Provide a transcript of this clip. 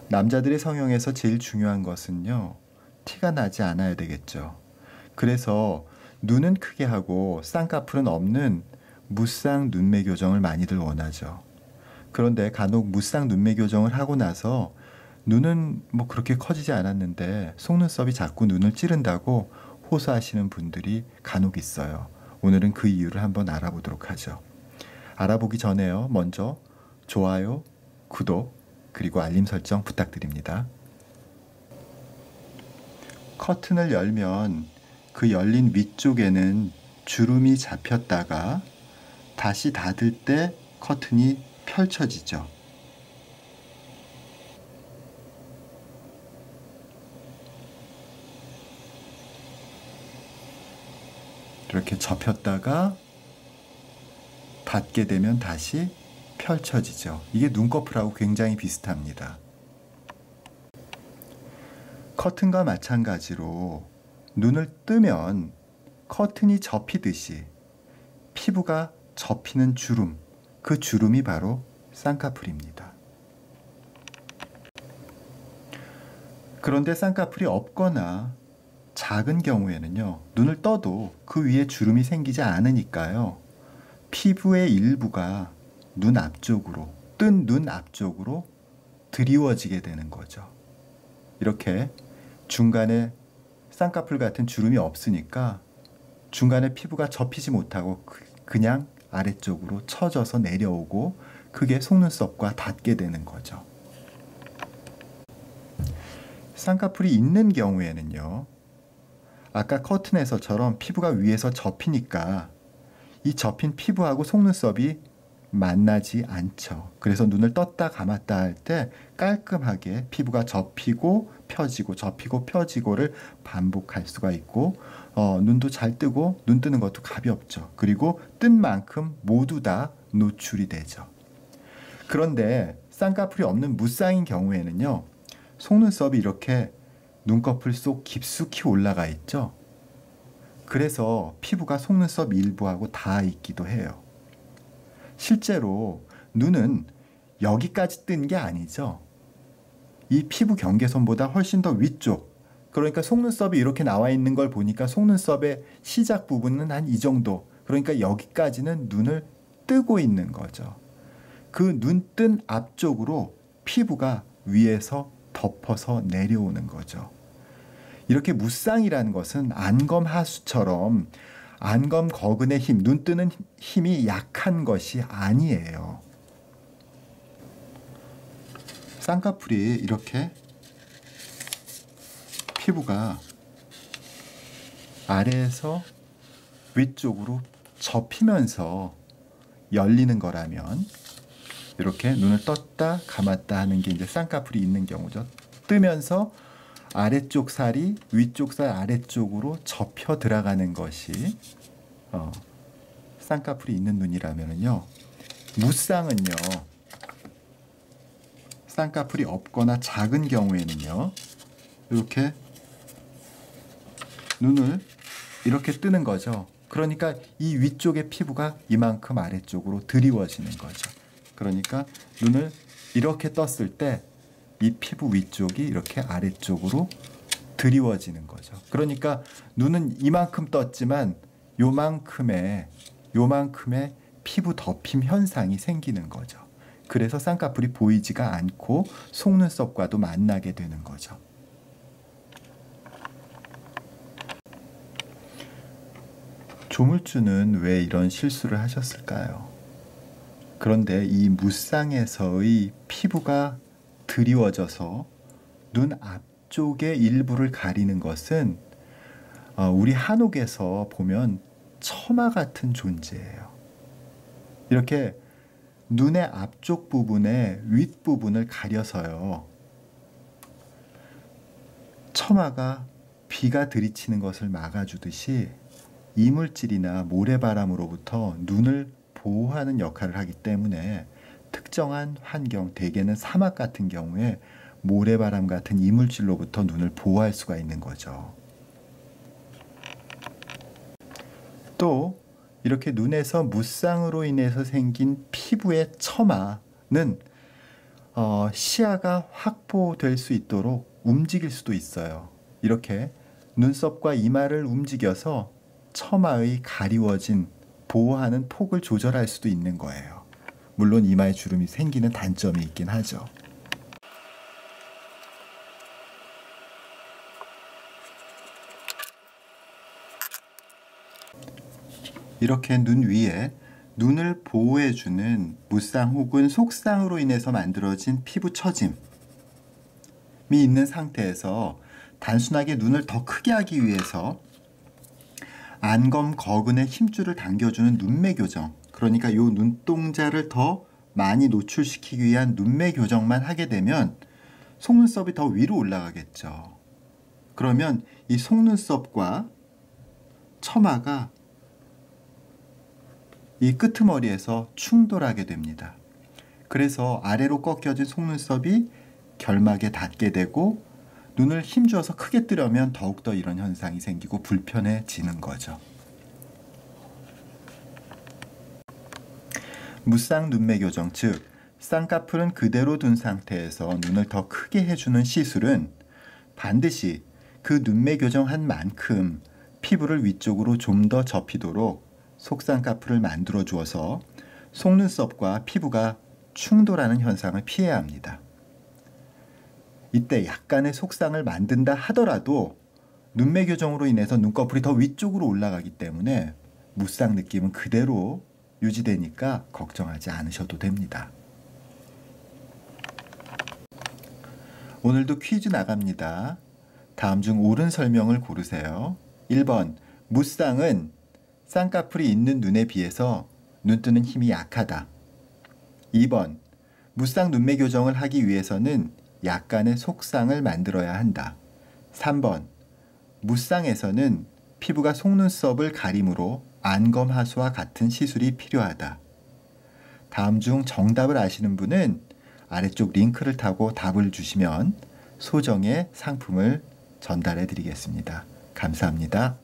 남자들의 성형에서 제일 중요한 것은요, 티가 나지 않아야 되겠죠. 그래서 눈은 크게 하고 쌍꺼풀은 없는 무쌍 눈매 교정을 많이들 원하죠. 그런데 간혹 무쌍 눈매 교정을 하고 나서 눈은 뭐 그렇게 커지지 않았는데 속눈썹이 자꾸 눈을 찌른다고 호소하시는 분들이 간혹 있어요. 오늘은 그 이유를 한번 알아보도록 하죠. 알아보기 전에요, 먼저 좋아요, 구독, 그리고 알림 설정 부탁드립니다. 커튼을 열면 그 열린 위쪽에는 주름이 잡혔다가 다시 닫을 때 커튼이 펼쳐지죠. 이렇게 접혔다가 닫게 되면 다시 펼쳐지죠. 이게 눈꺼풀하고 굉장히 비슷합니다. 커튼과 마찬가지로 눈을 뜨면 커튼이 접히듯이 피부가 접히는 주름, 그 주름이 바로 쌍꺼풀입니다. 그런데 쌍꺼풀이 없거나 작은 경우에는요, 눈을 떠도 그 위에 주름이 생기지 않으니까요, 피부의 일부가 눈 앞쪽으로, 뜬 눈 앞쪽으로 드리워지게 되는 거죠. 이렇게 중간에 쌍꺼풀 같은 주름이 없으니까 중간에 피부가 접히지 못하고 그냥 아래쪽으로 처져서 내려오고 그게 속눈썹과 닿게 되는 거죠. 쌍꺼풀이 있는 경우에는요, 아까 커튼에서처럼 피부가 위에서 접히니까 이 접힌 피부하고 속눈썹이 만나지 않죠. 그래서 눈을 떴다 감았다 할 때 깔끔하게 피부가 접히고 펴지고 접히고 펴지고를 반복할 수가 있고, 눈도 잘 뜨고 눈 뜨는 것도 가볍죠. 그리고 뜬 만큼 모두 다 노출이 되죠. 그런데 쌍꺼풀이 없는 무쌍인 경우에는요, 속눈썹이 이렇게 눈꺼풀 속 깊숙이 올라가 있죠. 그래서 피부가 속눈썹 일부하고 닿아 있기도 해요. 실제로 눈은 여기까지 뜬 게 아니죠. 이 피부 경계선보다 훨씬 더 위쪽, 그러니까 속눈썹이 이렇게 나와 있는 걸 보니까 속눈썹의 시작 부분은 한 이 정도, 그러니까 여기까지는 눈을 뜨고 있는 거죠. 그 눈 뜬 앞쪽으로 피부가 위에서 덮어서 내려오는 거죠. 이렇게 무쌍이라는 것은 안검하수처럼 안검 거근의 힘, 눈 뜨는 힘이 약한 것이 아니에요. 쌍꺼풀이 이렇게 피부가 아래에서 위쪽으로 접히면서 열리는 거라면, 이렇게 눈을 떴다 감았다 하는 게 이제 쌍꺼풀이 있는 경우죠. 뜨면서 아래쪽 살이 위쪽 살 아래쪽으로 접혀 들어가는 것이 쌍꺼풀이 있는 눈이라면요, 무쌍은요, 쌍꺼풀이 없거나 작은 경우에는요, 이렇게 눈을 이렇게 뜨는 거죠. 그러니까 이 위쪽의 피부가 이만큼 아래쪽으로 드리워지는 거죠. 그러니까 눈을 이렇게 떴을 때 이 피부 위쪽이 이렇게 아래쪽으로 드리워지는 거죠. 그러니까 눈은 이만큼 떴지만 요만큼의 피부 덮임 현상이 생기는 거죠. 그래서 쌍꺼풀이 보이지가 않고 속눈썹과도 만나게 되는 거죠. 조물주는 왜 이런 실수를 하셨을까요? 그런데 이 무쌍에서의 피부가 드리워져서 눈 앞쪽의 일부를 가리는 것은 우리 한옥에서 보면 처마 같은 존재예요. 이렇게 눈의 앞쪽 부분에 윗부분을 가려서요, 처마가 비가 들이치는 것을 막아주듯이 이물질이나 모래바람으로부터 눈을 보호하는 역할을 하기 때문에 특정한 환경, 대개는 사막 같은 경우에 모래바람 같은 이물질로부터 눈을 보호할 수가 있는 거죠. 또 이렇게 눈에서 무쌍으로 인해서 생긴 피부의 처마는 시야가 확보될 수 있도록 움직일 수도 있어요. 이렇게 눈썹과 이마를 움직여서 처마의 가리워진 보호하는 폭을 조절할 수도 있는 거예요. 물론 이마에 주름이 생기는 단점이 있긴 하죠. 이렇게 눈 위에 눈을 보호해주는 무쌍 혹은 속쌍으로 인해서 만들어진 피부 처짐이 있는 상태에서 단순하게 눈을 더 크게 하기 위해서 안검 거근의 힘줄을 당겨주는 눈매 교정, 그러니까 이 눈동자를 더 많이 노출시키기 위한 눈매 교정만 하게 되면 속눈썹이 더 위로 올라가겠죠. 그러면 이 속눈썹과 처마가 이 끄트머리에서 충돌하게 됩니다. 그래서 아래로 꺾여진 속눈썹이 결막에 닿게 되고 눈을 힘주어서 크게 뜨려면 더욱더 이런 현상이 생기고 불편해지는 거죠. 무쌍 눈매 교정, 즉 쌍꺼풀은 그대로 둔 상태에서 눈을 더 크게 해주는 시술은 반드시 그 눈매 교정한 만큼 피부를 위쪽으로 좀 더 접히도록 속쌍꺼풀을 만들어 주어서 속눈썹과 피부가 충돌하는 현상을 피해야 합니다. 이때 약간의 속쌍을 만든다 하더라도 눈매 교정으로 인해서 눈꺼풀이 더 위쪽으로 올라가기 때문에 무쌍 느낌은 그대로 유지되니까 걱정하지 않으셔도 됩니다. 오늘도 퀴즈 나갑니다. 다음 중 옳은 설명을 고르세요. 1번, 무쌍은 쌍꺼풀이 있는 눈에 비해서 눈뜨는 힘이 약하다. 2번, 무쌍 눈매 교정을 하기 위해서는 약간의 속쌍을 만들어야 한다. 3번, 무쌍에서는 피부가 속눈썹을 가림으로 안검하수와 같은 시술이 필요하다. 다음 중 정답을 아시는 분은 아래쪽 링크를 타고 답을 주시면 소정의 상품을 전달해 드리겠습니다. 감사합니다.